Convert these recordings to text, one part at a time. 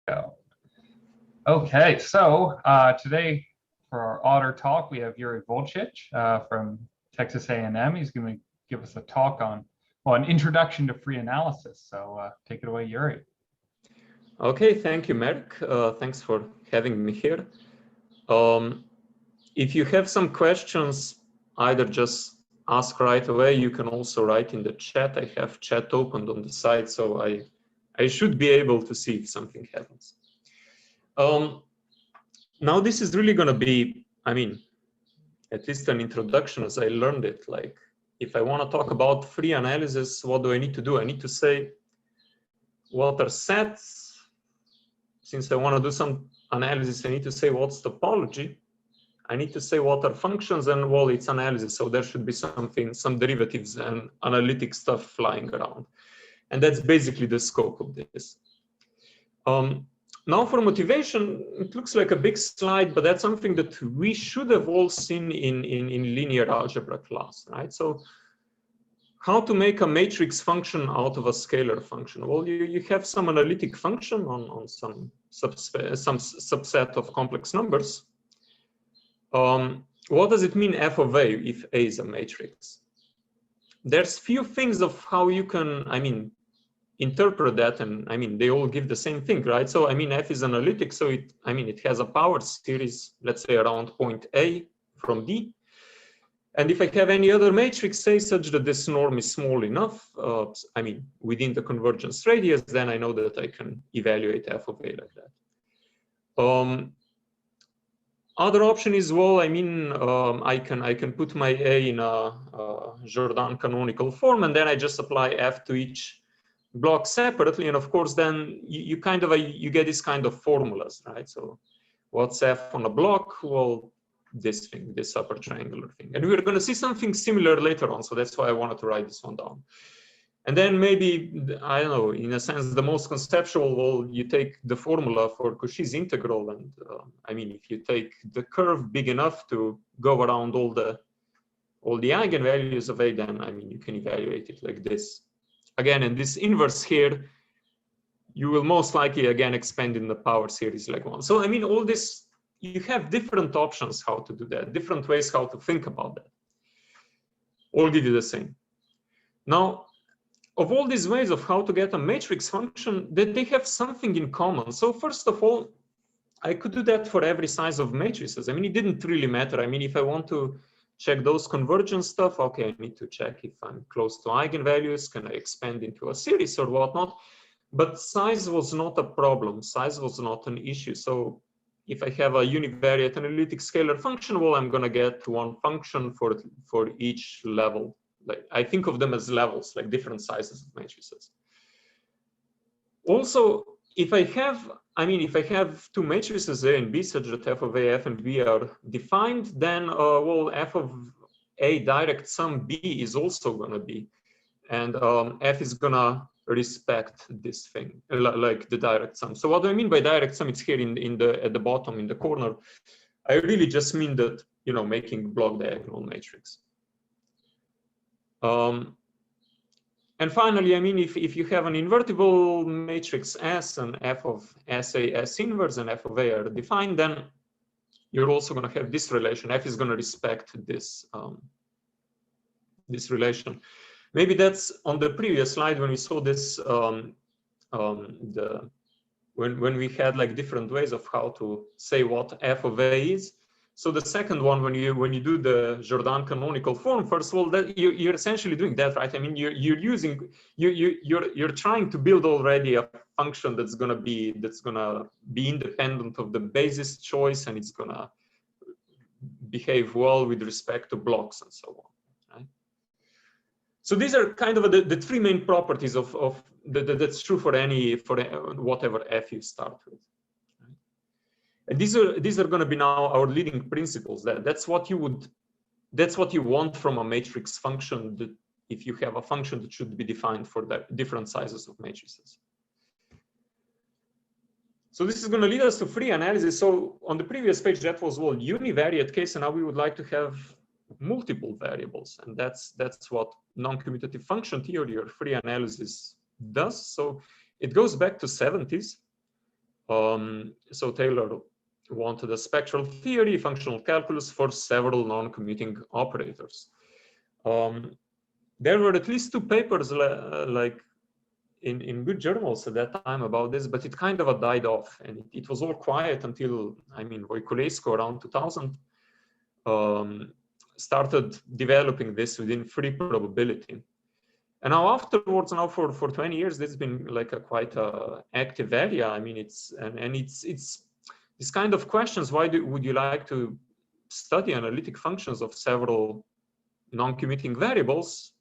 Go. Okay, so today for our OTTER talk, we have Jurij Volčič from Texas A&M. He's going to give us a talk on, well, an introduction to free analysis. So take it away, Jurij. Okay, thank you, Merk. Thanks for having me here. If you have some questions, either just ask right away. You can also write in the chat. I have chat opened on the side, so I should be able to see if something happens. Now this is really going to be, I mean, at least an introduction as I learned it. Like, if I want to talk about free analysis, what do I need to do? I need to say what are sets. Since I want to do some analysis, I need to say what's topology. I need to say what are functions, and well, it's analysis, so there should be something, some derivatives and analytic stuff flying around. And that's basically the scope of this. Now for motivation, it looks like a big slide, but that's something that we should have all seen in linear algebra class, right? So how to make a matrix function out of a scalar function? Well, you have some analytic function on some subset of complex numbers. What does it mean f of a if a is a matrix? There's few things of how you can, I mean, interpret that, and I mean, they all give the same thing, right? So I mean, f is analytic, so it has a power series, let's say around point A from D. And if I have any other matrix, say such that this norm is small enough, I mean, within the convergence radius, then I know that I can evaluate f of a like that. Other option is, well, I mean, I can put my a in a Jordan canonical form, and then I just apply f to each block separately, and of course, then you get this kind of formulas, right? So, what's f on a block? Well, this thing, this upper triangular thing, and we're going to see something similar later on. So that's why I wanted to write this one down. And then maybe, I don't know, in a sense, the most conceptual, well, you take the formula for Cauchy's integral, and I mean, if you take the curve big enough to go around all the eigenvalues of a, then I mean, you can evaluate it like this. Again, in this inverse here, you will most likely again expand in the power series like one. So I mean, all this, you have different options how to do that, different ways how to think about that. All give you the same. Now, of all these ways of how to get a matrix function, that they have something in common. So first of all, I could do that for every size of matrices. I mean, it didn't really matter. I mean, if I want to check those convergence stuff, okay, I need to check if I'm close to eigenvalues, can I expand into a series or whatnot? But size was not a problem. Size was not an issue. So if I have a univariate analytic scalar function, well, I'm going to get one function for each level. Like, I think of them as levels, like different sizes of matrices. Also, if I have two matrices A and B such that f of A, f and B are defined, then well, f of A direct sum B is also going to be, and f is going to respect this thing, like the direct sum. So what do I mean by direct sum? It's here at the bottom in the corner. I really just mean that, you know, making block diagonal matrix. And finally, I mean, if you have an invertible matrix S and f of SA S inverse and f of A are defined, then you're also going to have this relation. F is going to respect this this relation. Maybe that's on the previous slide when we saw this when we had like different ways of how to say what f of A is. So the second one, when you do the Jordan canonical form, first of all, that you're essentially doing that, right? I mean, you're trying to build already a function that's gonna be independent of the basis choice, and it's gonna behave well with respect to blocks and so on, right? So these are kind of the three main properties of that's true for whatever f you start with. And these are going to be now our leading principles. That's what you want from a matrix function. That if you have a function that should be defined for the different sizes of matrices. So this is going to lead us to free analysis. So on the previous page, that was, well, univariate case, and now we would like to have multiple variables, and that's what non-commutative function theory or free analysis does. So it goes back to 70s. So Taylor wanted a spectral theory, functional calculus for several non-commuting operators. There were at least 2 papers like in good journals at that time about this, but it kind of died off, and it was all quiet until, I mean, Voiculescu around 2000 started developing this within free probability. And now afterwards, now for 20 years, this has been like a quite active area. I mean, it's this kind of questions. Why would you like to study analytic functions of several non-commuting variables?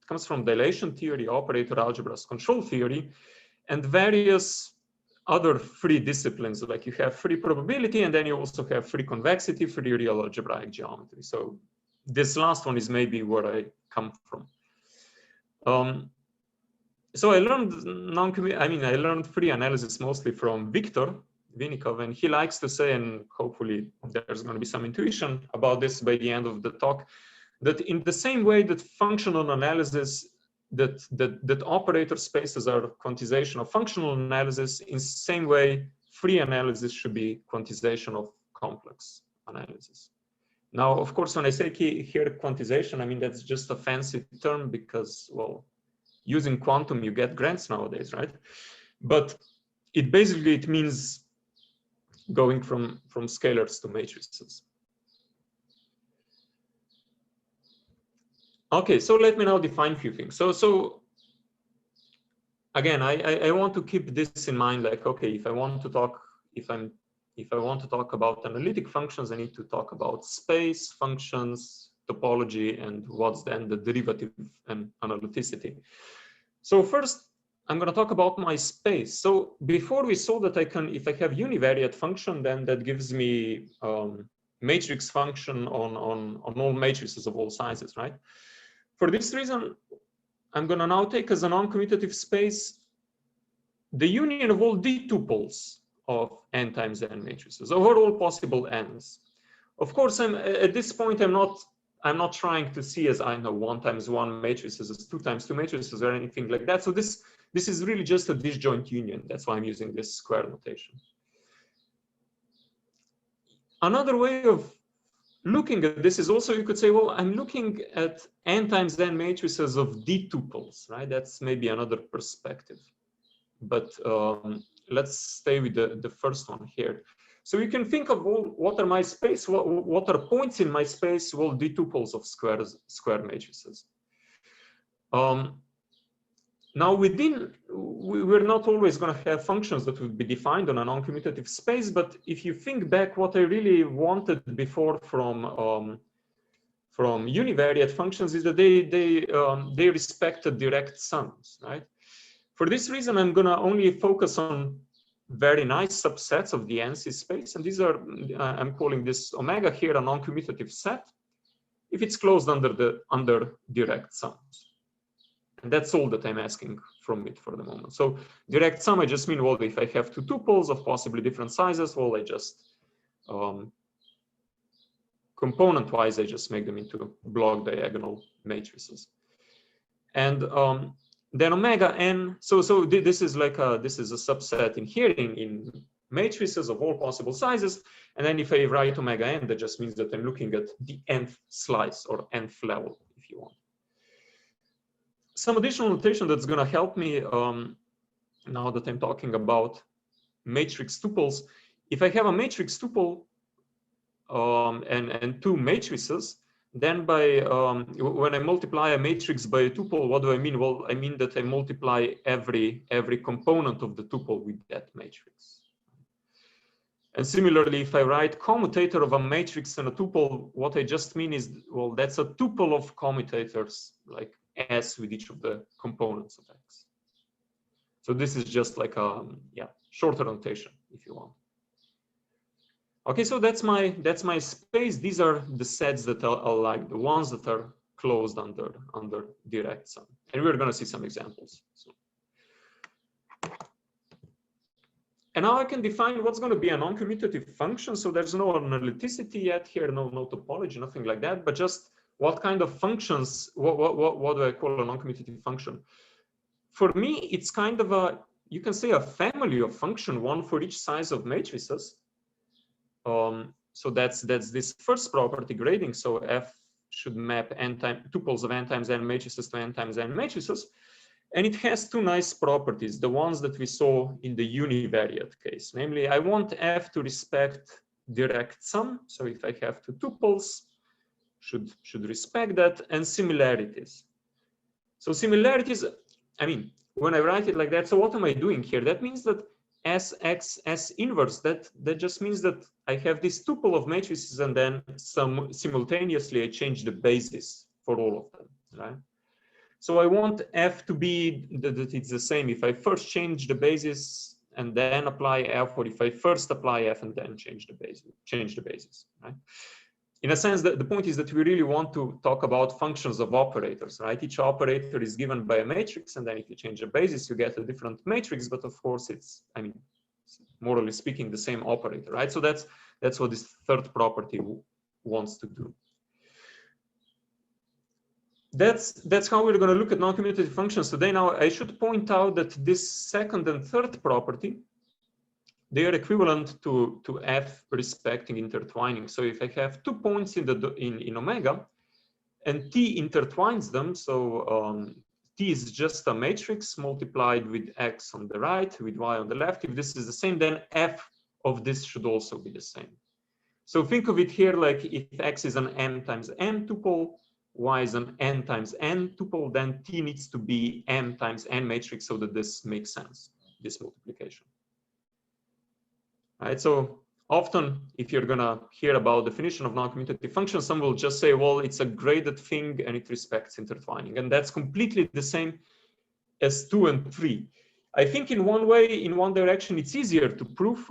It comes from dilation theory, operator algebras, control theory, and various other free disciplines. Like you have free probability, and then you also have free convexity, free real algebraic geometry. So this last one is maybe where I come from. So I learned I learned free analysis mostly from Viktor Vinnikov, and he likes to say, and hopefully there's going to be some intuition about this by the end of the talk, that in the same way that functional analysis, that operator spaces are quantization of functional analysis, in the same way free analysis should be quantization of complex analysis. Now, of course, when I say here quantization, I mean that's just a fancy term because, well, using quantum you get grants nowadays, right? But it basically it means going from scalars to matrices. Okay, so let me now define a few things. So again, I want to keep this in mind. Like, okay, if I want to talk about analytic functions, I need to talk about space, functions, topology, and what's then the derivative and analyticity. So first, I'm going to talk about my space. So before we saw that I can, if I have univariate function, then that gives me matrix function on all matrices of all sizes, right? For this reason, I'm going to now take as a non-commutative space the union of all d tuples of n times n matrices over all possible n's. Of course, at this point I'm not trying to see as I know 1 times 1 matrices as 2 times 2 matrices or anything like that. So this is really just a disjoint union. That's why I'm using this square notation. Another way of looking at this is also, you could say, well, I'm looking at n times n matrices of d tuples, right? That's maybe another perspective. But let's stay with the first one here. So you can think of what are my space, what are points in my space? Well, d tuples of square matrices. Now we're not always going to have functions that would be defined on a non-commutative space, but if you think back, what I really wanted before from univariate functions is that they respected direct sums, right? For this reason, I'm going to only focus on very nice subsets of the NC space, and these are I'm calling this omega here a non-commutative set if it's closed under direct sums. And that's all that I'm asking from it for the moment. So direct sum, I just mean, well, if I have 2 tuples of possibly different sizes, well, I just component-wise, I just make them into block diagonal matrices. And then omega n. So this is like this is a subset in here in matrices of all possible sizes. And then if I write omega n, that just means that I'm looking at the nth slice or nth level, if you want. Some additional notation that's going to help me now that I'm talking about matrix tuples. If I have a matrix tuple and 2 matrices, then by when I multiply a matrix by a tuple, what do I mean? Well, I mean that I multiply every component of the tuple with that matrix. And similarly, if I write commutator of a matrix and a tuple, what I just mean is, well, that's a tuple of commutators, like S with each of the components of X. So this is just like a shorter notation, if you want. Okay, so that's my space. These are the sets that are like the ones that are closed under direct sum, and we're going to see some examples. So. And now I can define what's going to be a non-commutative function. So there's no analyticity yet here, no topology, nothing like that, but just what kind of functions, what do I call a non-commutative function? For me, it's kind of a you can say a family of function, one for each size of matrices. So that's this first property grading. So F should map tuples of n times n matrices to n times n matrices. And it has two nice properties, the ones that we saw in the univariate case. Namely, I want F to respect direct sum. So if I have two tuples, should respect that, and similarities. So similarities, I mean, when I write it like that, so what am I doing here? That means that S inverse, that just means that I have this tuple of matrices and then simultaneously I change the basis for all of them, right? So I want F to be that it's the same if I first change the basis and then apply F, or if I first apply F and then change the basis, right? In a sense, the point is that we really want to talk about functions of operators, right? Each operator is given by a matrix, and then if you change the basis, you get a different matrix. But of course, it's, I mean, morally speaking, the same operator, right? So that's what this third property wants to do. That's how we're going to look at non-commutative functions today. Now, I should point out that this second and third property, they are equivalent to F respecting intertwining. So if I have 2 points in omega and T intertwines them, so T is just a matrix multiplied with X on the right, with Y on the left. If this is the same, then F of this should also be the same. So think of it here like if X is an M times M tuple, Y is an N times N tuple, then T needs to be M times N matrix so that this makes sense, this multiplication. Right, so often if you're gonna hear about definition of non-commutative functions, some will just say, well, it's a graded thing and it respects intertwining. And that's completely the same as 2 and 3. I think in one way, in one direction, it's easier to prove.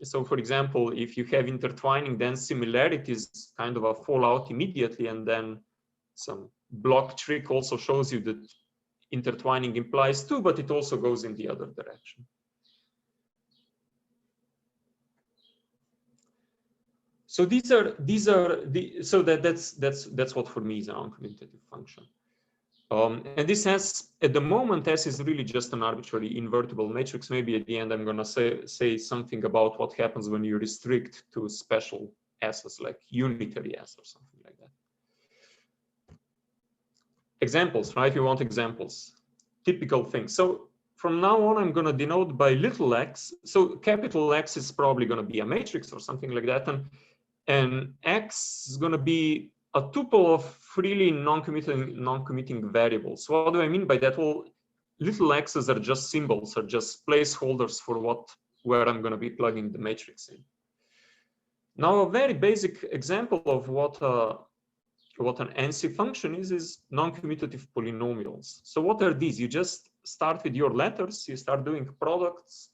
So for example, if you have intertwining, then similarities kind of fall out immediately. And then some block trick also shows you that intertwining implies 2, but it also goes in the other direction. So that's what for me is a non-commutative function. And this has, at the moment, S is really just an arbitrary invertible matrix. Maybe at the end I'm gonna say something about what happens when you restrict to special S's like unitary S or something like that. Examples, right? We want examples, typical things. So from now on, I'm gonna denote by little x. So capital X is probably gonna be a matrix or something like that. And X is going to be a tuple of freely non-commuting variables. So what do I mean by that? Well, little x's are just symbols, are just placeholders for where I'm going to be plugging the matrix in. Now, a very basic example of what an NC function is non-commutative polynomials. So what are these? You just start with your letters, you start doing products,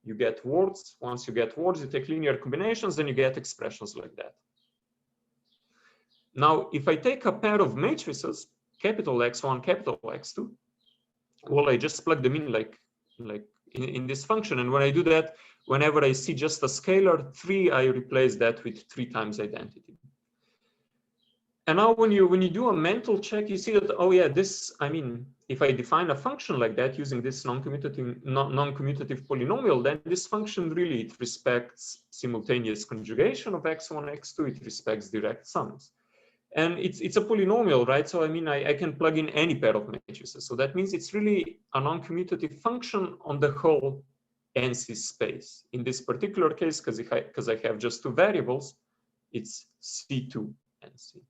you get words. Once you get words, you take linear combinations, then you get expressions like that. Now, if I take a pair of matrices, capital X1, capital X2, well, I just plug them in like in this function. And when I do that, whenever I see just a scalar 3, I replace that with 3 times identity. And now when you do a mental check, you see that, oh yeah, this, I mean, if I define a function like that using this non-commutative polynomial, then this function really, it respects simultaneous conjugation of x1, x2, it respects direct sums. And it's a polynomial, right? So I mean, I can plug in any pair of matrices. So that means it's really a non-commutative function on the whole NC space. In this particular case, because I have just 2 variables, it's C2 NC.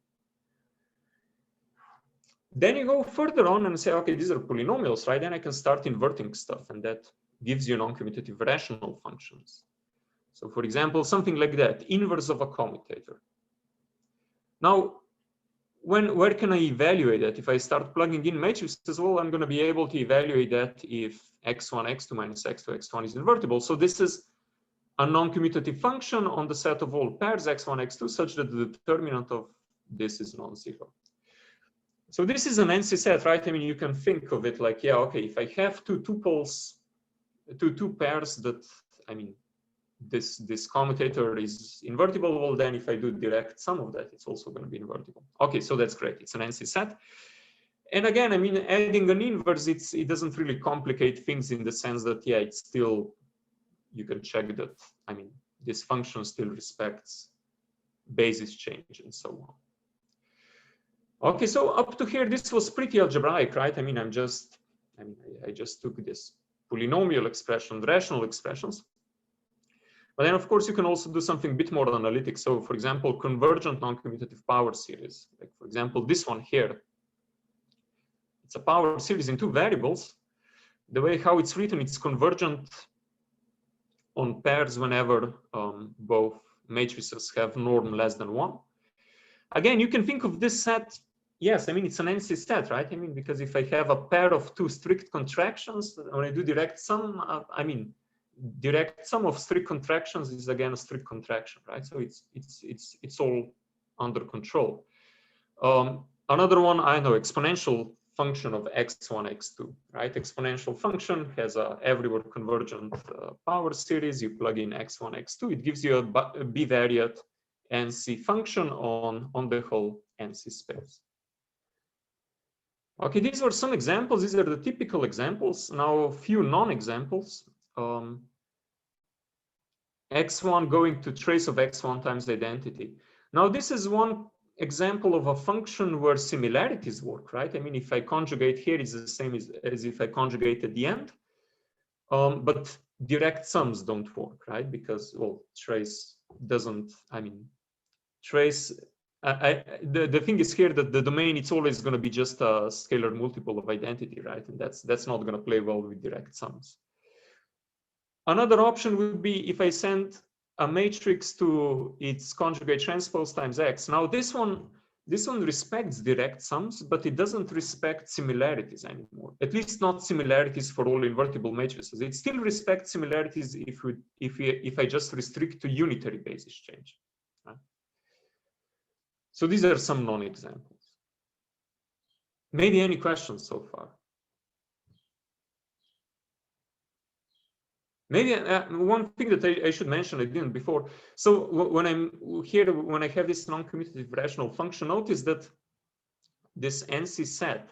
Then you go further on and say, okay, these are polynomials, right? Then I can start inverting stuff, and that gives you non-commutative rational functions. So for example, something like that, inverse of a commutator. Now, where can I evaluate that? If I start plugging in matrices, well, I'm going to be able to evaluate that if x1, x2 minus x2, x1 is invertible. So this is a non-commutative function on the set of all pairs x1, x2, such that the determinant of this is non-zero. So this is an NC set, right? I mean, you can think of it like, yeah, okay, if I have 2 tuples, two pairs that, I mean, this commutator is invertible, well, then if I do direct sum of that, it's also going to be invertible. Okay, so that's great. It's an NC set. And again, I mean, adding an inverse, it doesn't really complicate things in the sense that, yeah, it's still, you can check that, I mean, this function still respects basis change and so on. Okay, so up to here, this was pretty algebraic, right? I mean, I just took this polynomial expression, rational expressions. But then, of course, you can also do something a bit more analytic. So, for example, convergent non-commutative power series. Like, for example, this one here. It's a power series in two variables. The way how it's written, it's convergent on pairs whenever both matrices have norm less than 1. Again, you can think of this set. Yes, I mean, it's an NC set, right? I mean, because if I have a pair of two strict contractions, when I do direct sum, I mean, direct sum of strict contractions is again a strict contraction, right? So it's all under control. Another one, I know, exponential function of x1, x2, right? Exponential function has a everywhere convergent power series. You plug in x1, x2, it gives you a bivariate NC function on the whole NC space. Okay, these were some examples. These are the typical examples. Now a few non-examples. X1 going to trace of x1 times identity. Now this is one example of a function where similarities work, right? I mean, if I conjugate here, it's the same as if I conjugate at the end. But direct sums don't work, right? Because, well, trace doesn't, I mean, trace, the thing is here that the domain, it's always going to be just a scalar multiple of identity, right? And that's not going to play well with direct sums. Another option would be if I send a matrix to its conjugate transpose times x. Now this one respects direct sums, but it doesn't respect similarities anymore. At least not similarities for all invertible matrices. It still respects similarities if I just restrict to unitary basis change. Right? So these are some non-examples. Maybe any questions so far? Maybe one thing that I should mention, I didn't before. So when I'm here, when I have this non-commutative rational function, notice that this NC set,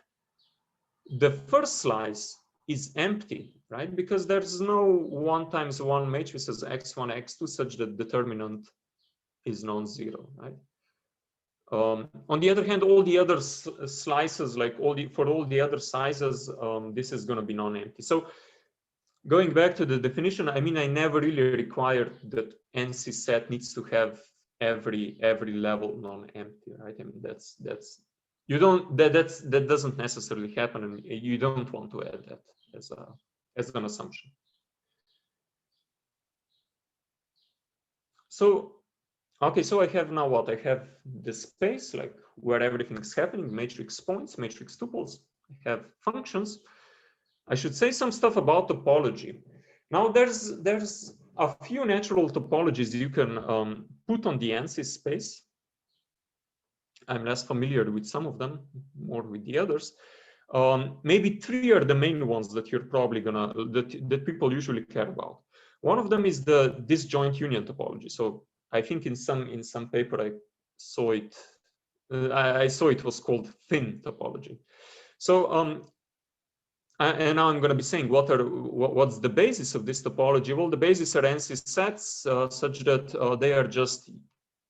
the first slice is empty, right? Because there's no 1 times 1 matrices x1, x2 such that determinant is non-zero, right? On the other hand, all the other slices, like for all the other sizes, this is going to be non-empty. So going back to the definition, I mean, I never really required that NC set needs to have every level non-empty, right? I mean, that doesn't necessarily happen, and you don't want to add that as an assumption. So, okay, so I have now what? I have this space, like where everything is happening, matrix points, matrix tuples. I have functions. I should say some stuff about topology. Now there's a few natural topologies you can put on the NC space. I'm less familiar with some of them, more with the others. Maybe 3 are the main ones that you're probably that people usually care about. One of them is the disjoint union topology. So I think in some paper I saw it. I saw it was called thin topology. So and now I'm going to be saying what's the basis of this topology. Well, the basis are NC sets such that they are just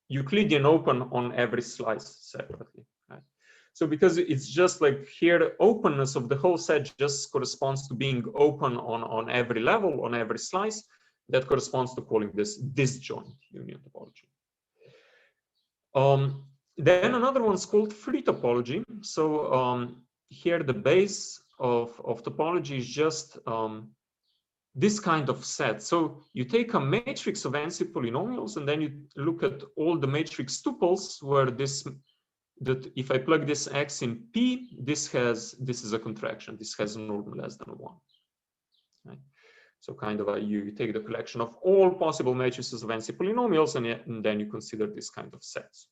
Euclidean open on every slice separately. Right? So because it's just like here, openness of the whole set just corresponds to being open on every level, on every slice. That corresponds to calling this disjoint union topology. Then another one's called free topology. So here the base of topology is just this kind of set. So you take a matrix of NC polynomials and then you look at all the matrix tuples where that if I plug this x in P, this is a contraction. This has norm less than 1. Right? So kind of you take the collection of all possible matrices of NC polynomials and then you consider this kind of sets.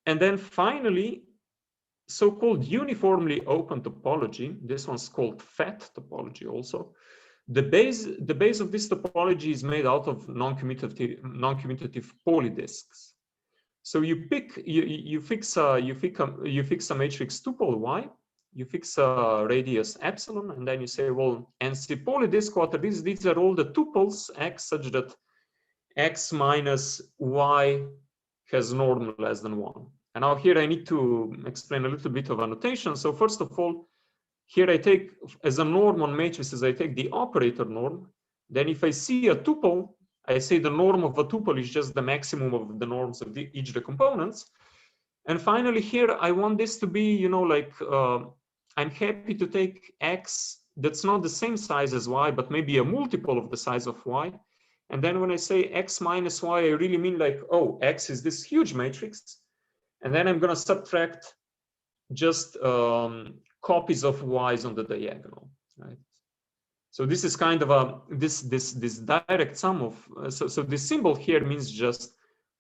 And then finally, so-called uniformly open topology. This one's called FET topology also. The base of this topology is made out of non-commutative polydisks. So you pick, you fix a matrix tuple y, you fix a radius epsilon, and then you say, well, NC poly this quarter, these are all the tuples x such that x minus y has norm less than 1. And now here I need to explain a little bit of annotation. So first of all, here I take as a norm on matrices, I take the operator norm. Then if I see a tuple, I say the norm of a tuple is just the maximum of the norms of each of the components. And finally here, I want this to be, you know, like, I'm happy to take x that's not the same size as y, but maybe a multiple of the size of y. And then when I say x minus y, I really mean like, oh, x is this huge matrix. And then I'm going to subtract just copies of y's on the diagonal, right? So this is kind of a this direct sum of so this symbol here means just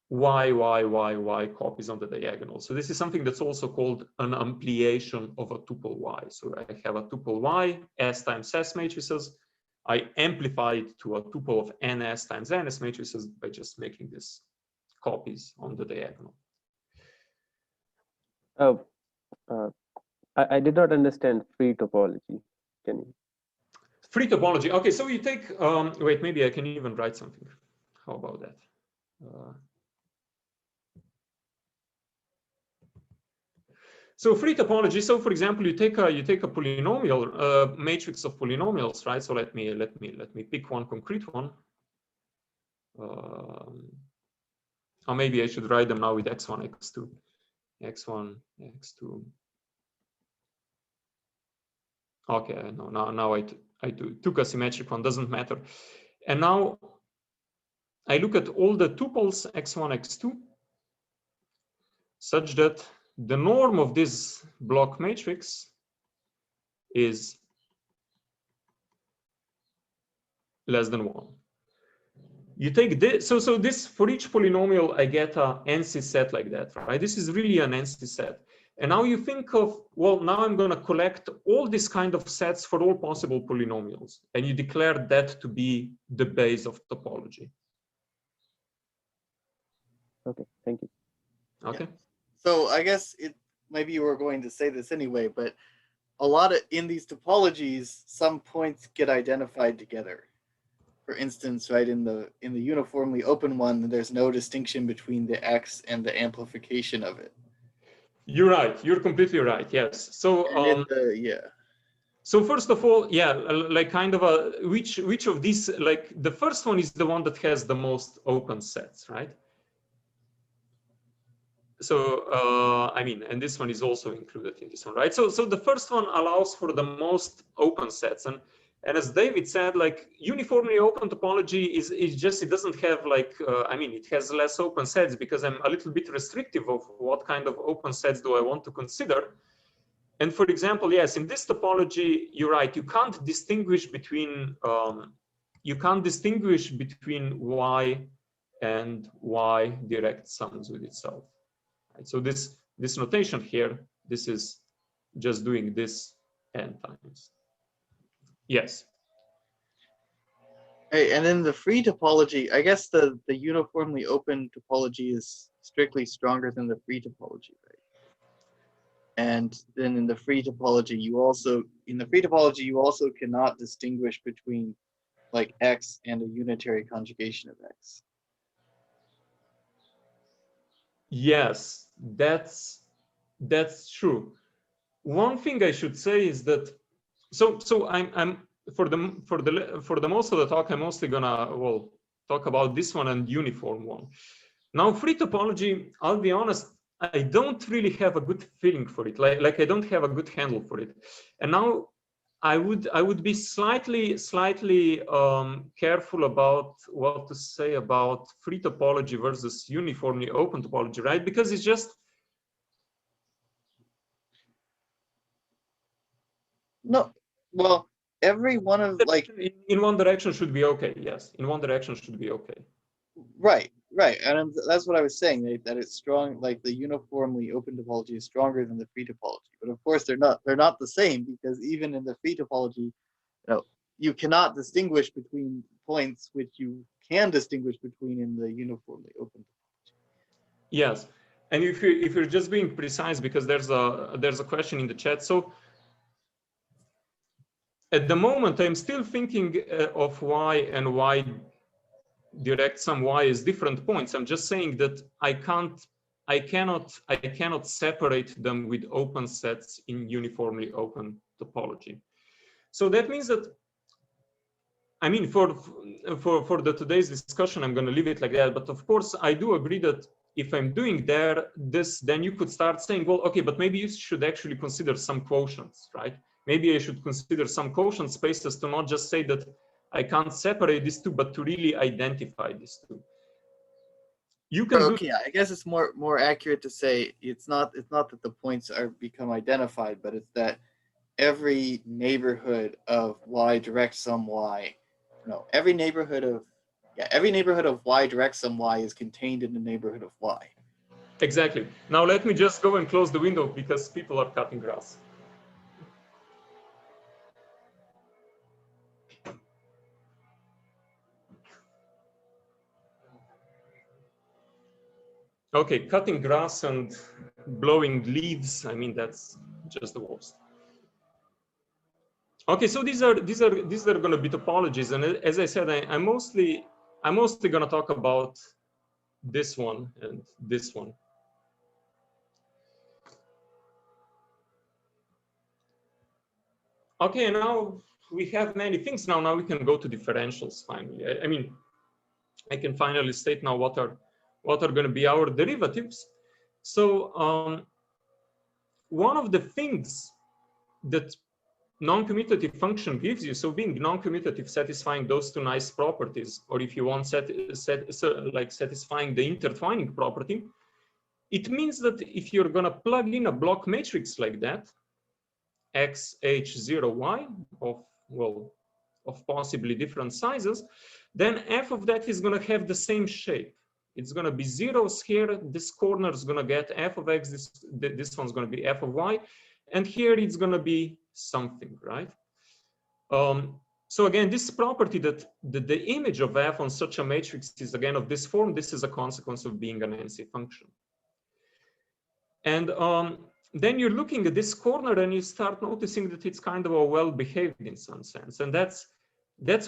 y copies on the diagonal. So this is something that's also called an ampliation of a tuple y. So I have a tuple y, s times s matrices. I amplify it to a tuple of ns times ns matrices by just making this copies on the diagonal. Oh, I did not understand free topology. Can you? Free topology. Okay, so you take, wait, maybe I can even write something. How about that? So free topology. So for example, you take a polynomial matrix of polynomials, right? So let me pick one concrete one. Or maybe I should write them now with x1, x2, x1, x2. Okay, no, now I took a symmetric one, doesn't matter. And now I look at all the tuples x1, x2, such that the norm of this block matrix is less than 1. You take this, so this for each polynomial, I get a NC set like that, right? This is really an NC set. And now you think of, well, now I'm going to collect all these kind of sets for all possible polynomials. And you declare that to be the base of topology. Okay, thank you. Okay. Yeah. So I guess maybe you were going to say this anyway, but a lot of in these topologies, some points get identified together. For instance, right, in the uniformly open one, there's no distinction between the x and the amplification of it. You're right. You're completely right. Yes. So yeah. So first of all, yeah, like kind of a which of these, like the first one is the one that has the most open sets, right? So I mean, and this one is also included in this one, right? So the first one allows for the most open sets, and as David said, like uniformly open topology is just, it doesn't have like I mean, it has less open sets because I'm a little bit restrictive of what kind of open sets do I want to consider. And for example, yes, in this topology, you're right. You can't distinguish between y and y direct sums with itself. Right? So this notation here, this is just doing this n times. Yes. Hey, and in the free topology, I guess the uniformly open topology is strictly stronger than the free topology, right? And then in the free topology, you also cannot distinguish between like x and a unitary conjugation of x. Yes, that's true. One thing I should say is that so I'm for the most of the talk, I'm mostly gonna talk about this one and uniform one. Now free topology, I'll be honest, I don't really have a good feeling for it. Like I don't have a good handle for it. And now I would be slightly careful about what to say about free topology versus uniformly open topology, right? Because it's just no. Well, every one of like in one direction should be okay. Yes, in one direction should be okay. Right, and that's what I was saying, that it's strong. Like the uniformly open topology is stronger than the free topology, but of course they're not the same, because even in the free topology, you cannot distinguish between points which you can distinguish between in the uniformly open topology. Yes, and if you're just being precise, because there's a question in the chat. So at the moment, I'm still thinking of y and y direct sum y as different points. I'm just saying that I cannot separate them with open sets in uniformly open topology. So that means that, I mean, for the today's discussion, I'm going to leave it like that. But of course, I do agree that if I'm doing this, then you could start saying, well, okay, but maybe you should actually consider some quotients, right? Maybe I should consider some quotient spaces to not just say that I can't separate these two, but to really identify these two. You can okay, I guess it's more accurate to say it's not that the points are become identified, but it's that every neighborhood of y direct sum y, no, every neighborhood of y direct sum y is contained in the neighborhood of y. Exactly. Now let me just go and close the window because people are cutting grass. Okay, cutting grass and blowing leaves, I mean, that's just the worst. Okay, so these are going to be topologies, and as I said, I'm mostly going to talk about this one and this one. Okay, now we have many things. Now we can go to differentials finally. I mean, I can finally state now what are going to be our derivatives. So one of the things that non-commutative function gives you, so being non-commutative, satisfying those two nice properties, or if you want satisfying the intertwining property, it means that if you're going to plug in a block matrix like that, x, h, 0, y, of possibly different sizes, then f of that is going to have the same shape. It's going to be zeros here. This corner is going to get f of x. This one's going to be f of y. And here it's going to be something, right? So again, this property that the image of f on such a matrix is again of this form, this is a consequence of being an NC function. And then you're looking at this corner and you start noticing that it's kind of a well-behaved in some sense. And that's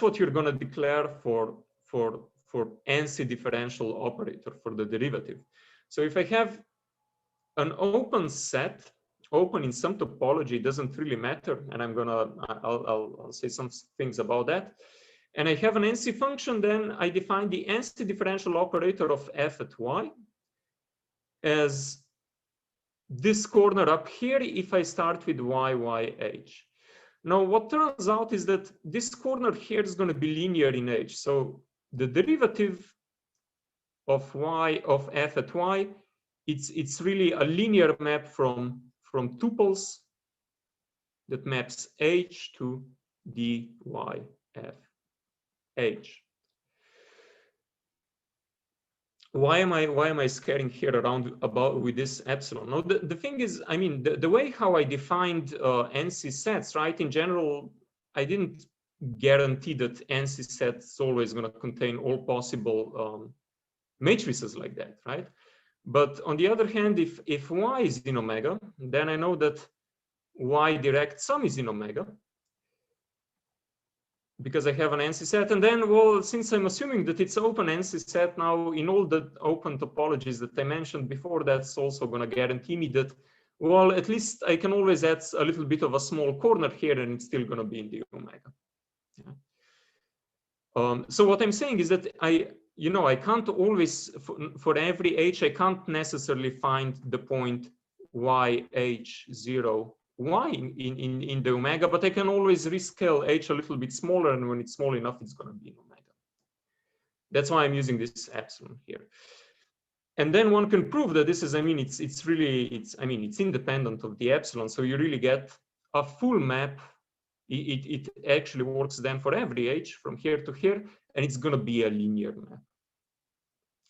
what you're going to declare for NC differential operator for the derivative. So if I have an open set, open in some topology, doesn't really matter, and I'll say some things about that. And I have an NC function, then I define the NC differential operator of f at y as this corner up here if I start with y,h. Now, what turns out is that this corner here is going to be linear in h. So the derivative of f at y, it's really a linear map from tuples that maps h to dy f h. Why am I scaring here around with this epsilon? No, the thing is, I mean, the way how I defined NC sets, right? In general, I didn't guarantee that NC set is always going to contain all possible matrices like that, right? But on the other hand, if y is in omega, then I know that y direct sum is in omega, because I have an NC set. And then, well, since I'm assuming that it's open NC set now, in all the open topologies that I mentioned before, that's also going to guarantee me that, well, at least I can always add a little bit of a small corner here and it's still going to be in the omega. Yeah. So what I'm saying is that I can't always, for every h, I can't necessarily find the point yh0 y in the omega, but I can always rescale h a little bit smaller, and when it's small enough, it's going to be in omega. That's why I'm using this epsilon here. And then one can prove that this is, I mean, it's independent of the epsilon, so you really get a full map. It actually works then for every h from here to here, and it's going to be a linear map.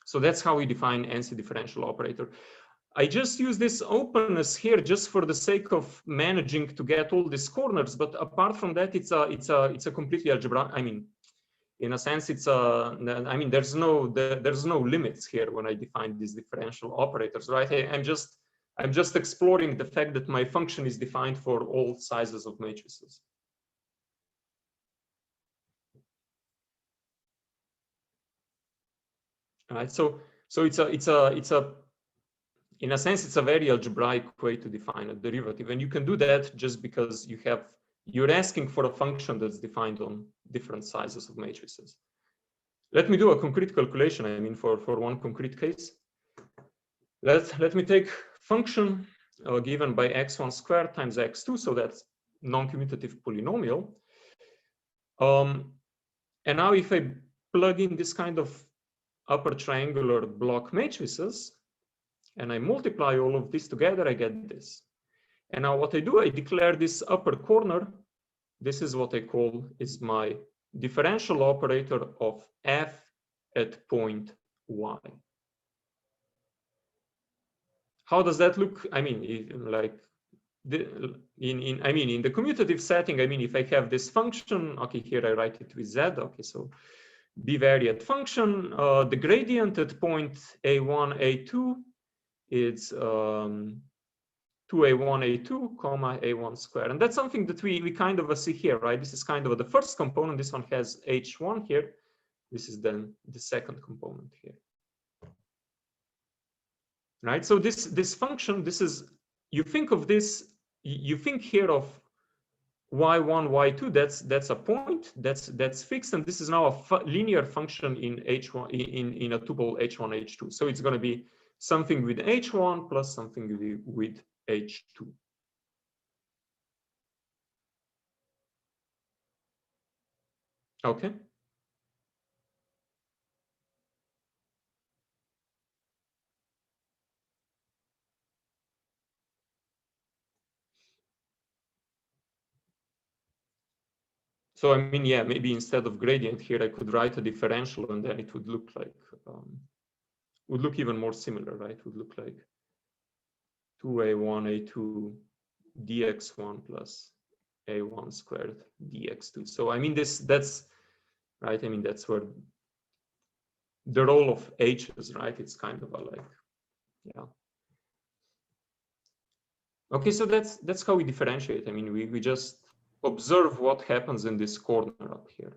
So that's how we define NC differential operator. I just use this openness here just for the sake of managing to get all these corners, but apart from that, it's a completely algebraic. I mean, in a sense, it's a, I mean, there's no limits here when I define these differential operators, right? I'm just exploring the fact that my function is defined for all sizes of matrices. All right, so it's a in a sense, it's a very algebraic way to define a derivative, and you can do that just because you're asking for a function that's defined on different sizes of matrices. Let me do a concrete calculation. I mean, for one concrete case, let me take function given by x1 squared times x2, so that's non-commutative polynomial. And now if I plug in this kind of upper triangular block matrices, and I multiply all of this together, I get this. And now what I do, I declare this upper corner. This is what I call is my differential operator of f at point y. How does that look? I mean, in the commutative setting, I mean, if I have this function, okay, here I write it with z, okay, so bivariate function, the gradient at point a1, a2, it's 2a1, a2, comma, a1 squared. And that's something that we kind of see here, right? This is kind of the first component. This one has h1 here. This is then the second component here. Right? So this function, this is, you think of this, you think here of y1, y2, that's a point, that's fixed, and this is now a linear function in h1 in a tuple h1, h2. So it's going to be something with h1 plus something with h2. Okay. So I mean, yeah, maybe instead of gradient here, I could write a differential, and then it would look like would look even more similar, right? Would look like 2a1, a2 dx1 plus a1 squared dx2. So I mean, that's right. I mean, that's where the role of h is, right? It's kind of a like, yeah. Okay, so that's how we differentiate. I mean, we just observe what happens in this corner up here.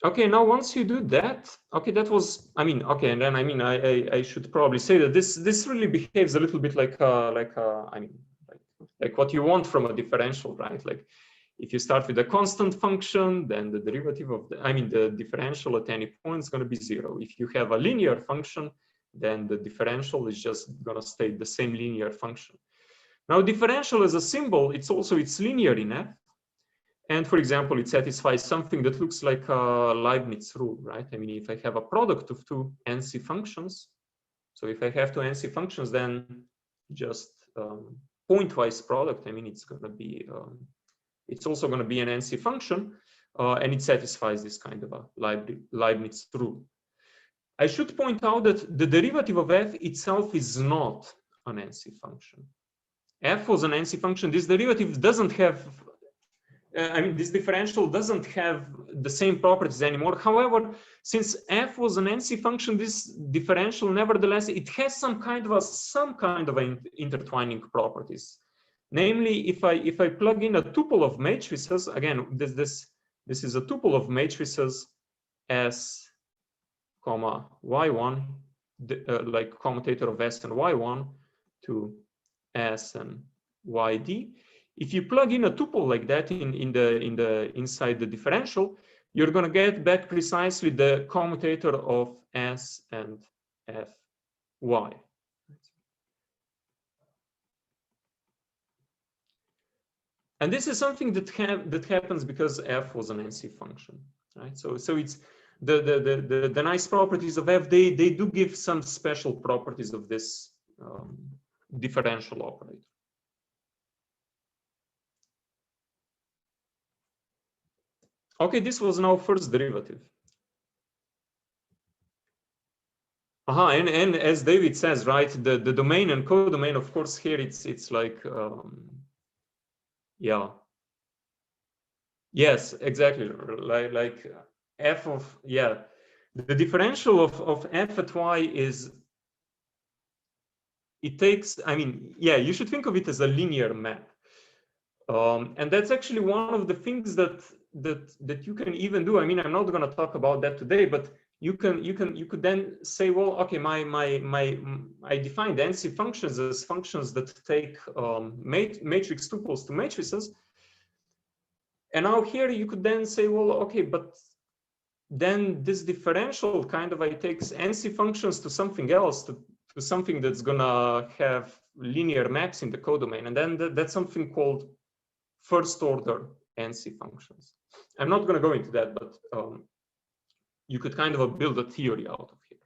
Okay, now once you do that, okay, that was, I mean, okay, and then I mean, I should probably say that this really behaves a little bit like I mean, like what you want from a differential, right? Like if you start with a constant function, then the derivative of the, I mean, the differential at any point is going to be 0. If you have a linear function, then the differential is just going to stay the same linear function. Now, differential as a symbol, it's linear in F. And for example, it satisfies something that looks like a Leibniz rule, right? I mean, if I have a product of two NC functions, so if I have two NC functions, then just pointwise product, I mean, it's going to be, it's also going to be an NC function, and it satisfies this kind of a Leibniz rule. I should point out that the derivative of F itself is not an NC function. F was an NC function. This derivative doesn't have, I mean, this differential doesn't have the same properties anymore. However, since F was an NC function, this differential, nevertheless, it has some kind of intertwining properties. Namely, if I plug in a tuple of matrices, again, this is a tuple of matrices S, comma y1, like commutator of S and y1 to S and yd. If you plug in a tuple like that inside the differential, you're going to get back precisely the commutator of S and Fy. And this is something that happens because F was an NC function, right? So it's the nice properties of F. They do give some special properties of this differential operator. Okay, this was now first derivative. And as David says, right, the domain and codomain, of course, here it's like, yeah, Yes, exactly. Like f of, yeah, the differential of f at y is, it takes, I mean, yeah, you should think of it as a linear map. And that's actually one of the things that you can even do. I mean, I'm not going to talk about that today, but you could then say, well, okay, I defined NC functions as functions that take matrix tuples to matrices. And now here you could then say, well, okay, but then this differential kind of, it takes NC functions to something else, to something that's gonna have linear maps in the codomain. And then that's something called first order NC functions. I'm not gonna go into that, but you could kind of build a theory out of here.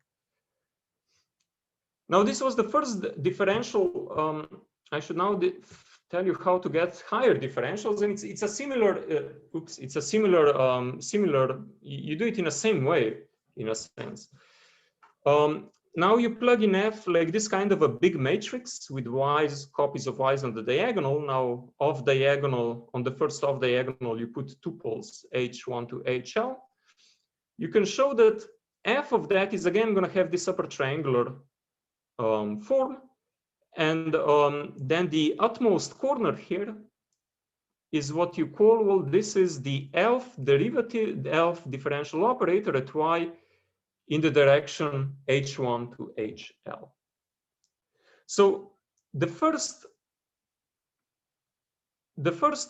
Now, this was the first differential. I should now tell you how to get higher differentials, and it's a similar. It's a similar. You do it in the same way, in a sense. Now you plug in f like this kind of a big matrix with y's, copies of y's on the diagonal. Now off diagonal, on the first off diagonal, you put tuples h1 to hl. You can show that f of that is again going to have this upper triangular form, and then the utmost corner here is what you call, well, this is the elf derivative, the elf differential operator at y in the direction h1 to hl. So the first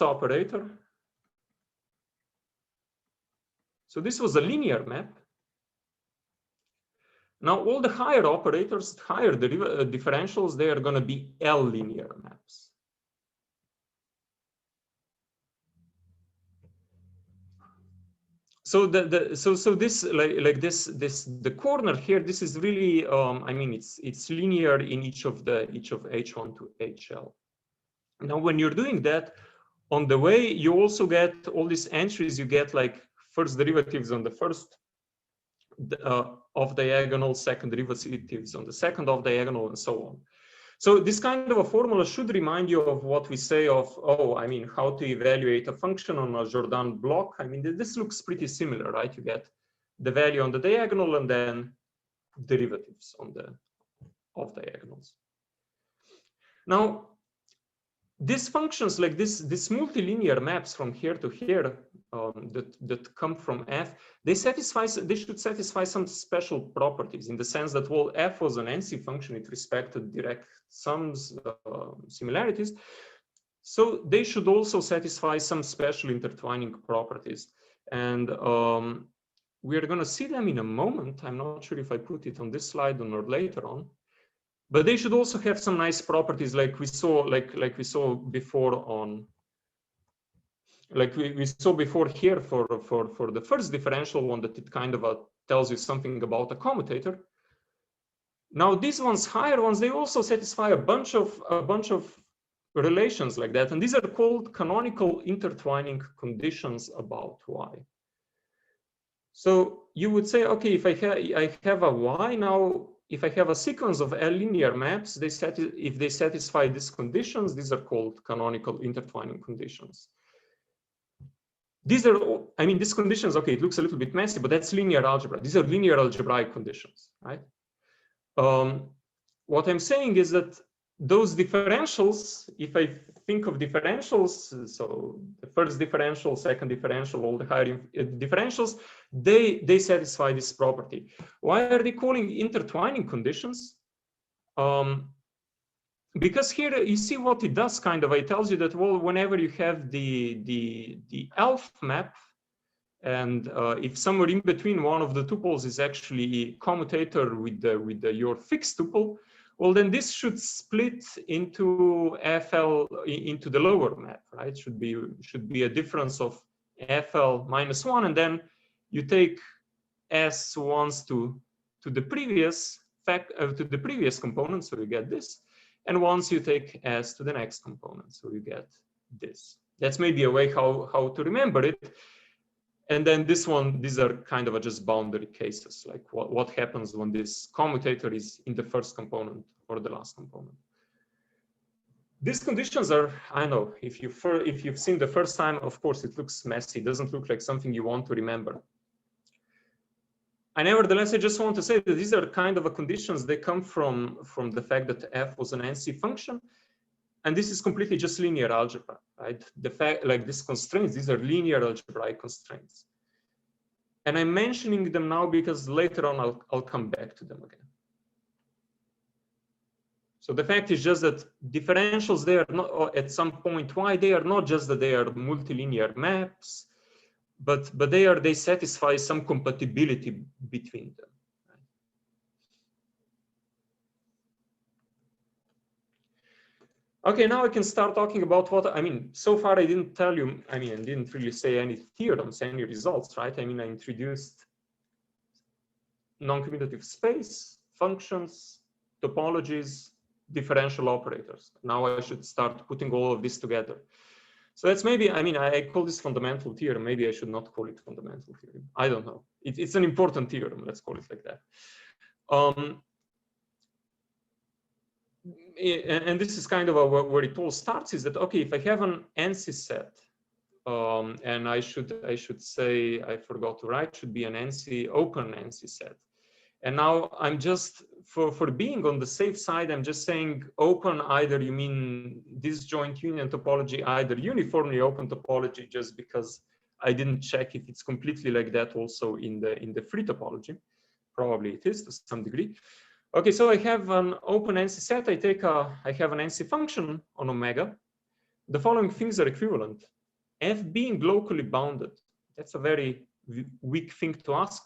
operator, so this was a linear map. Now all the higher operators, higher differentials, they are going to be L linear maps. So this the corner here, this is really I mean it's linear in each of h1 to hl. Now when you're doing that, on the way you also get all these entries. You get like first derivatives on the first off diagonal, second derivatives on the second off diagonal, and so on. So this kind of a formula should remind you of what we say of, oh, I mean, how to evaluate a function on a Jordan block. I mean, this looks pretty similar, right? You get the value on the diagonal and then derivatives on the off diagonals. Now, these functions like this multilinear maps from here to here that come from f, they should satisfy some special properties, in the sense that, well, f was an NC function with respect to direct sums, similarities. So they should also satisfy some special intertwining properties. And we are going to see them in a moment. I'm not sure if I put it on this slide or later on. But they should also have some nice properties, like we saw, like we saw before on, like we saw before here for the first differential one, that it kind of tells you something about a commutator. Now these ones, higher ones, they also satisfy a bunch of relations like that, and these are called canonical intertwining conditions about y. So you would say, okay, if I have a y now. If I have a sequence of L linear maps, if they satisfy these conditions, these are called canonical intertwining conditions. These are, I mean, these conditions, okay, it looks a little bit messy, but that's linear algebra. These are linear algebraic conditions, right? What I'm saying is that those differentials, if I think of differentials, so the first differential, second differential, all the higher differentials, they satisfy this property. Why are they calling intertwining conditions? Because here you see what it does, kind of. It tells you that, well, whenever you have the elf map, and if somewhere in between one of the tuples is actually commutator with your fixed tuple, well, then this should split into FL into the lower map, right? Should be a difference of FL minus 1, and then you take S once to the previous component, so you get this, and once you take S to the next component, so you get this. That's maybe a way how to remember it. And then this one, these are kind of just boundary cases, like what happens when this commutator is in the first component or the last component. These conditions are, I know, if you've seen the first time, of course, it looks messy. It doesn't look like something you want to remember. Nevertheless, I just want to say that these are kind of a conditions. They come from the fact that f was an NC function. And this is completely just linear algebra, right? The fact, like these constraints, these are linear algebraic constraints. And I'm mentioning them now because later on I'll come back to them again. So the fact is just that differentials, they are not at some point, why they are not just that they are multilinear maps, but they satisfy some compatibility between them. Okay, now I can start talking about what, I mean, so far I didn't tell you, I mean, I didn't really say any theorems, any results, right? I mean, I introduced non-commutative space, functions, topologies, differential operators. Now I should start putting all of this together. So that's maybe, I mean, I call this fundamental theorem. Maybe I should not call it fundamental theorem. I don't know. It's an important theorem. Let's call it like that. And this is kind of where it all starts, is that, okay, if I have an NC set, and I should say, I forgot to write, should be an NC, open NC set. And now I'm just, for being on the safe side, I'm just saying open, either you mean disjoint union topology, either uniformly open topology, just because I didn't check if it's completely like that also in the free topology. Probably it is to some degree. Okay, so I have an open NC set. I have an NC function on omega. The following things are equivalent. F being locally bounded. That's a very weak thing to ask.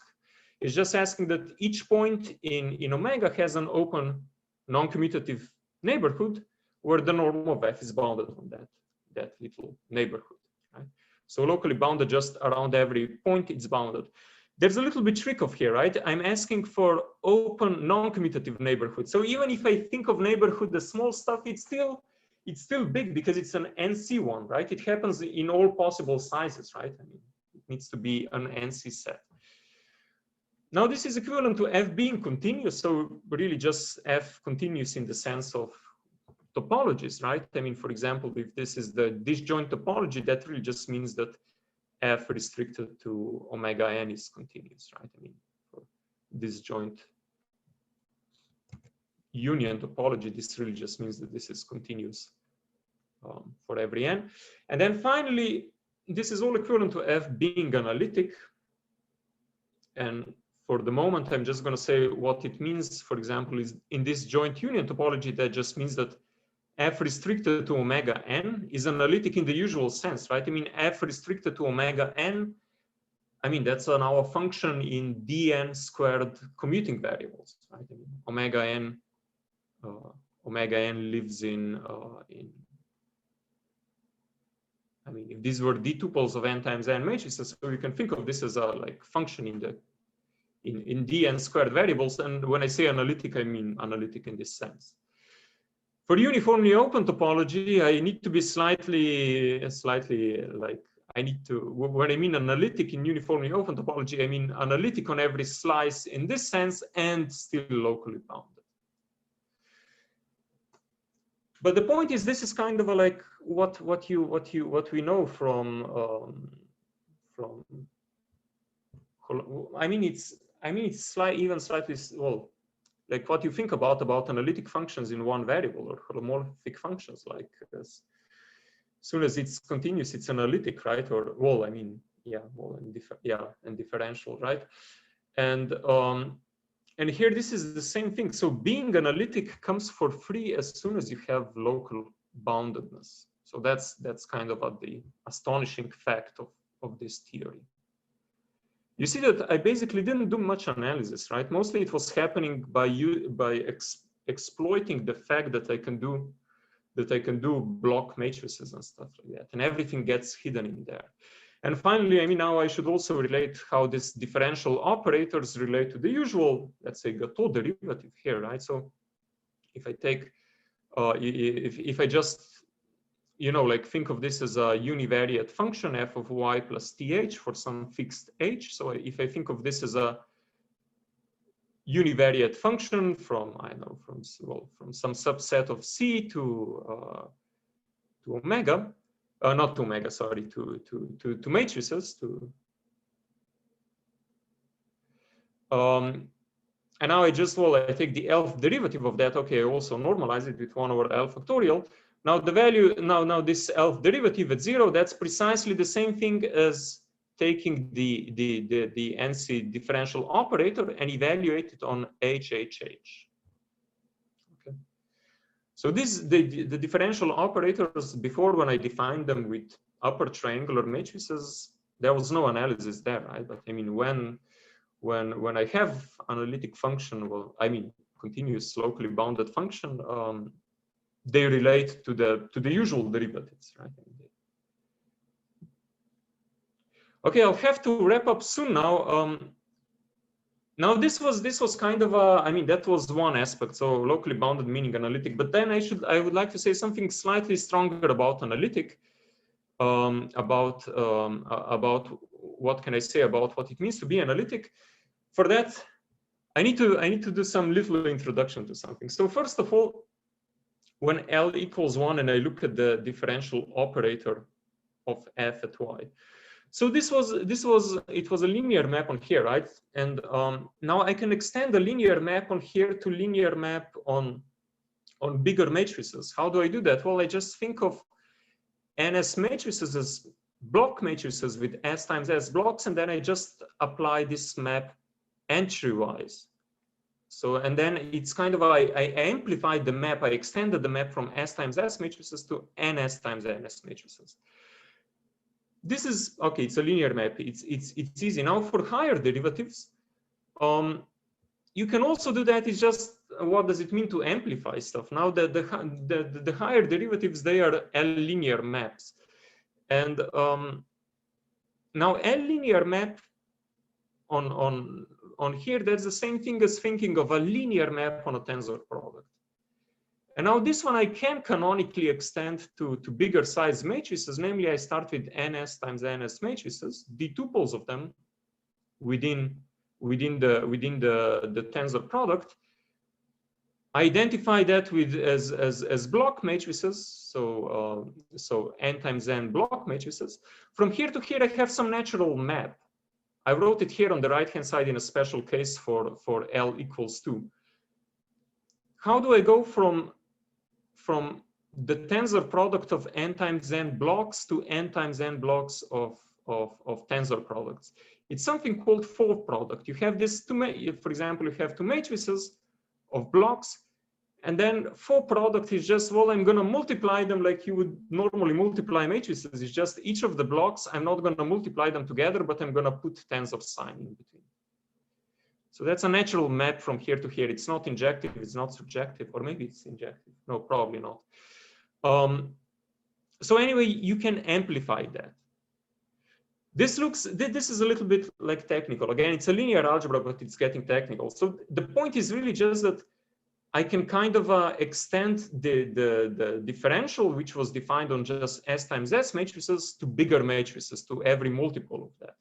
It's just asking that each point in omega has an open non-commutative neighborhood where the norm of F is bounded on that little neighborhood. Right? So locally bounded, just around every point it's bounded. There's a little bit trick of here, right? I'm asking for open non-commutative neighborhood. So even if I think of neighborhood, the small stuff, it's still big because it's an NC one, right? It happens in all possible sizes, right? I mean, it needs to be an NC set. Now this is equivalent to F being continuous. So really just F continuous in the sense of topologies, right? I mean, for example, if this is the disjoint topology, that really just means that F restricted to omega n is continuous, right? I mean, for disjoint union topology, this really just means that this is continuous for every n. And then finally, this is all equivalent to F being analytic. And for the moment, I'm just going to say what it means, for example, is in this joint union topology, that just means that F restricted to omega n is analytic in the usual sense, right? I mean, F restricted to omega n, I mean, that's now a function in dn squared commuting variables, right? I mean, omega n lives in, I mean, if these were d tuples of n times n matrices, so you can think of this as a like function in dn squared variables. And when I say analytic, I mean analytic in this sense. For uniformly open topology, I need to be slightly like, I need to, when I mean analytic in uniformly open topology, I mean analytic on every slice in this sense and still locally bounded. But the point is, this is kind of a like what we know from I mean it's even slightly, well, like what you think about analytic functions in one variable or holomorphic functions, like as soon as it's continuous, it's analytic, right? Or, well, I mean, yeah, well, and differential, right? And here this is the same thing. So being analytic comes for free as soon as you have local boundedness. So that's kind of the astonishing fact of this theory. You see that I basically didn't do much analysis, right? Mostly it was happening by exploiting the fact that I can do block matrices and stuff like that, and everything gets hidden in there. And finally, I mean, now I should also relate how these differential operators relate to the usual, let's say, Gateau derivative here, right? So if I take, if I just, you know, like think of this as a univariate function f of y plus th for some fixed h. So if I think of this as a univariate function from, I don't know, from some subset of C to omega, not to omega, sorry, to matrices, and now I just, well, I take the L derivative of that. Okay, I also normalize it with 1 over L factorial. Now the value, now this L derivative at 0, that's precisely the same thing as taking the NC differential operator and evaluate it on HHH. Okay. So the differential operators, before, when I defined them with upper triangular matrices, there was no analysis there, right? But I mean, when I have analytic function, well, I mean, continuous locally bounded function, they relate to the usual derivatives, right? Okay, I'll have to wrap up soon now. Now this was kind of a, I mean, that was one aspect, so locally bounded meaning analytic. But then I would like to say something slightly stronger about analytic, about what can I say about what it means to be analytic. For that, I need to do some little introduction to something. So first of all, when L equals 1 and I look at the differential operator of f at y. So it was a linear map on here, right? And now I can extend the linear map on here to linear map on bigger matrices. How do I do that? Well, I just think of NS matrices as block matrices with S times S blocks, and then I just apply this map entry-wise. So, and then it's kind of, I amplified the map, I extended the map from S times S matrices to NS times NS matrices. This is, okay, it's a linear map, it's easy. Now for higher derivatives, you can also do that. It's just, what does it mean to amplify stuff? Now the higher derivatives, they are L linear maps. And now L linear map on here, that's the same thing as thinking of a linear map on a tensor product. And now this one I can canonically extend to bigger size matrices. Namely, I start with NS times NS matrices, the tuples of them within the tensor product. I identify that with as block matrices, so n times n block matrices. From here to here, I have some natural map. I wrote it here on the right-hand side in a special case for L equals 2. How do I go from the tensor product of n times n blocks to n times n blocks of tensor products? It's something called four product. You have this for example, you have two matrices of blocks, and then four product is just, well, I'm going to multiply them like you would normally multiply matrices. It's just each of the blocks, I'm not going to multiply them together, but I'm going to put tens of sign in between. So that's a natural map from here to here. It's not injective, it's not surjective, or maybe it's injective. No, probably not. So anyway, you can amplify that. This is a little bit like technical. Again, it's a linear algebra, but it's getting technical. So the point is really just that I can kind of extend the differential, which was defined on just S times S matrices, to bigger matrices, to every multiple of that.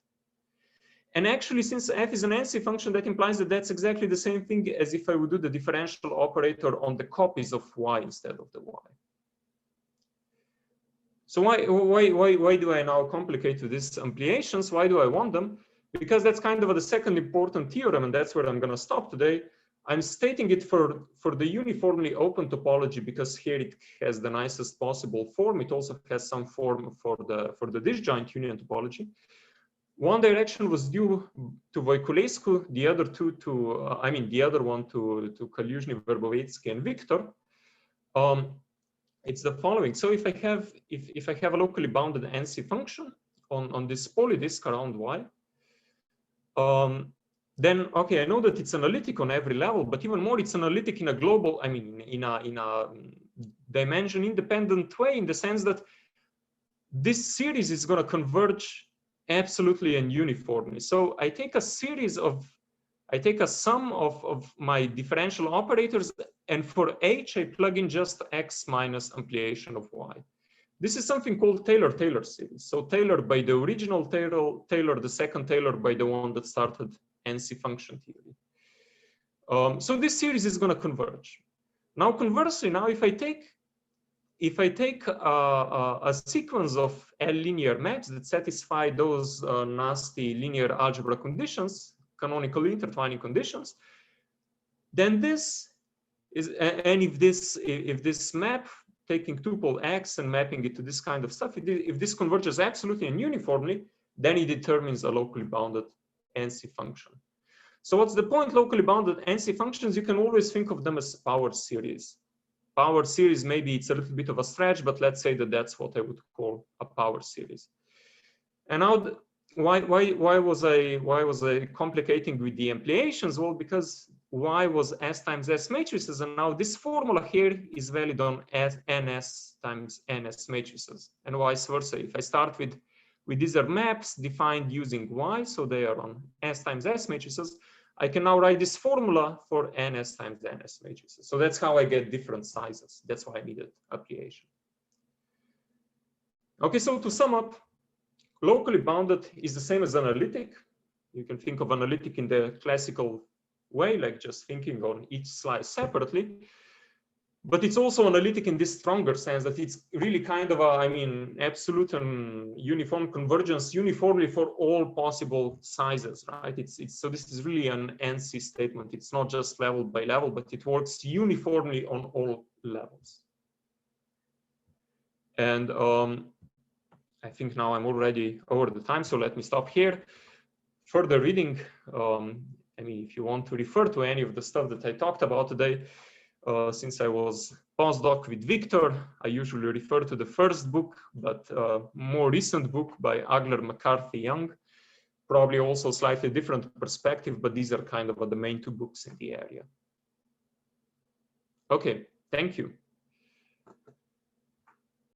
And actually, since f is an NC function, that implies that that's exactly the same thing as if I would do the differential operator on the copies of y instead of the y. So why do I now complicate to these ampliations? Why do I want them? Because that's kind of the second important theorem, and that's where I'm going to stop today. I'm stating it for the uniformly open topology because here it has the nicest possible form. It also has some form for the disjoint union topology. One direction was due to Voiculescu, the other two to the other one to Kalyuzhny, Verbovetsky, and Victor. It's the following. So if I have a locally bounded NC function on this polydisk around y, then okay, I know that it's analytic on every level, but even more, it's analytic in a global, in a dimension independent way, in the sense that this series is going to converge absolutely and uniformly. So I take a sum of my differential operators, and for h, I plug in just x minus ampliation of y. This is something called Taylor-Taylor series. So Taylor by the original Taylor, the second Taylor by the one that started NC function theory. So this series is going to converge. Now, conversely, now if I take if I take a sequence of L linear maps that satisfy those nasty linear algebra conditions, canonical intertwining conditions, then this is, and if this map, taking tuple X and mapping it to this kind of stuff, if this converges absolutely and uniformly, then it determines a locally bounded NC function. So what's the point? Locally bounded NC functions, you can always think of them as power series. Power series, maybe it's a little bit of a stretch, but let's say that that's what I would call a power series. And now, why was I complicating with the ampliations? Well, because Y was S times S matrices, and now this formula here is valid on NS times NS matrices, and vice versa. If I start with these are maps defined using Y, so they are on S times S matrices, I can now write this formula for NS times NS matrices. So that's how I get different sizes. That's why I needed application. Okay, so to sum up, locally bounded is the same as analytic. You can think of analytic in the classical way, like just thinking on each slice separately. But it's also analytic in this stronger sense that it's really kind of a, I mean, absolute and uniform convergence uniformly for all possible sizes, right? So this is really an NC statement. It's not just level by level, but it works uniformly on all levels. And I think now I'm already over the time, so let me stop here. Further reading, I mean, if you want to refer to any of the stuff that I talked about today, since I was postdoc with Victor, I usually refer to the first book, but more recent book by Agler, McCarthy, Young, probably also slightly different perspective, but these are kind of the main two books in the area. Okay, thank you.